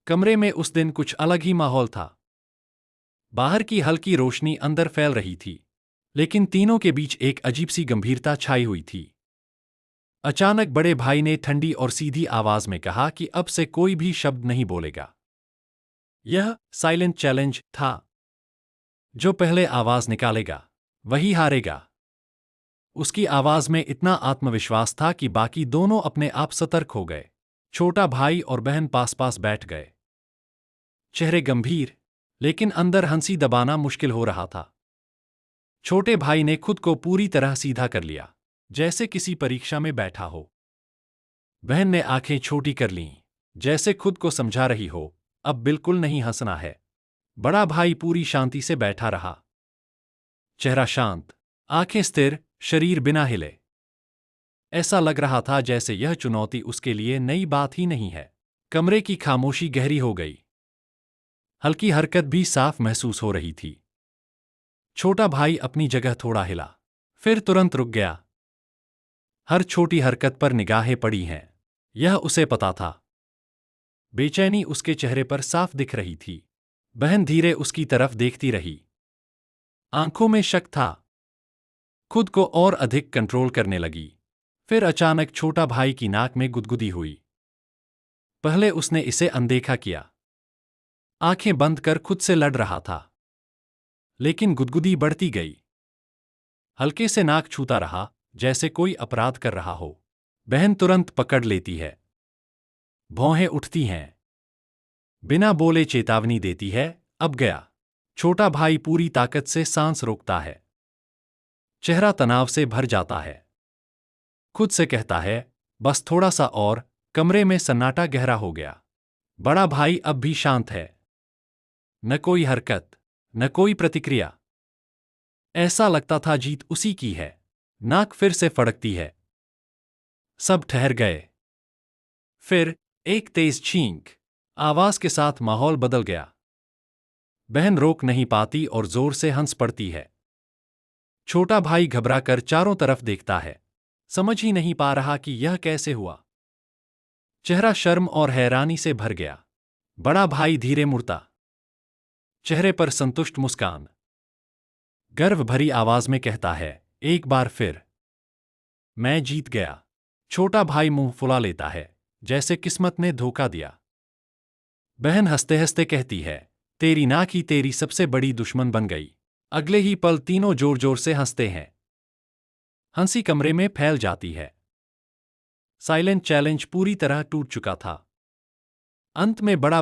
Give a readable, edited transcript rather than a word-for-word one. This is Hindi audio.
कमरे में उस दिन कुछ अलग ही माहौल था। बाहर की हल्की रोशनी अंदर फैल रही थी, लेकिन तीनों के बीच एक अजीब सी गंभीरता छाई हुई थी। अचानक बड़े भाई ने ठंडी और सीधी आवाज में कहा कि अब से कोई भी शब्द नहीं बोलेगा। यह साइलेंट चैलेंज था। जो पहले आवाज निकालेगा, वही हारेगा। उसकी आवाज में इतना आत्मविश्वास था कि बाकी दोनों अपने आप सतर्क हो गए। छोटा भाई और बहन पास पास बैठ गए, चेहरे गंभीर, लेकिन अंदर हंसी दबाना मुश्किल हो रहा था। छोटे भाई ने खुद को पूरी तरह सीधा कर लिया, जैसे किसी परीक्षा में बैठा हो। बहन ने आंखें छोटी कर लीं, जैसे खुद को समझा रही हो, अब बिल्कुल नहीं हंसना है। बड़ा भाई पूरी शांति से बैठा रहा, चेहरा शांत, आंखें स्थिर, शरीर बिना हिले। ऐसा लग रहा था जैसे यह चुनौती उसके लिए नई बात ही नहीं है। कमरे की खामोशी गहरी हो गई। हल्की हरकत भी साफ महसूस हो रही थी। छोटा भाई अपनी जगह थोड़ा हिला, फिर तुरंत रुक गया। हर छोटी हरकत पर निगाहें पड़ी हैं, यह उसे पता था। बेचैनी उसके चेहरे पर साफ दिख रही थी। बहन धीरे उसकी तरफ देखती रही, आंखों में शक था। खुद को और अधिक कंट्रोल करने लगी। फिर अचानक छोटा भाई की नाक में गुदगुदी हुई। पहले उसने इसे अनदेखा किया, आंखें बंद कर खुद से लड़ रहा था, लेकिन गुदगुदी बढ़ती गई। हल्के से नाक छूता रहा, जैसे कोई अपराध कर रहा हो। बहन तुरंत पकड़ लेती है, भौहें उठती हैं, बिना बोले चेतावनी देती है, अब गया। छोटा भाई पूरी ताकत से सांस रोकता है, चेहरा तनाव से भर जाता है। खुद से कहता है, बस थोड़ा सा और। कमरे में सन्नाटा गहरा हो गया। बड़ा भाई अब भी शांत है, न कोई हरकत, न कोई प्रतिक्रिया। ऐसा लगता था जीत उसी की है। नाक फिर से फड़कती है। सब ठहर गए। फिर एक तेज छींक, आवाज के साथ माहौल बदल गया। बहन रोक नहीं पाती और जोर से हंस पड़ती है। छोटा भाई घबराकर चारों तरफ देखता है, समझ ही नहीं पा रहा कि यह कैसे हुआ। चेहरा शर्म और हैरानी से भर गया। बड़ा भाई धीरे मुड़ता, चेहरे पर संतुष्ट मुस्कान। गर्व भरी आवाज में कहता है, एक बार फिर मैं जीत गया। छोटा भाई मुंह फुला लेता है, जैसे किस्मत ने धोखा दिया। बहन हंसते हंसते कहती है, तेरी नाक ही तेरी सबसे बड़ी दुश्मन बन गई। अगले ही पल तीनों जोर जोर से हंसते हैं। हंसी कमरे में फैल जाती है। साइलेंट चैलेंज पूरी तरह टूट चुका था। अंत में बड़ा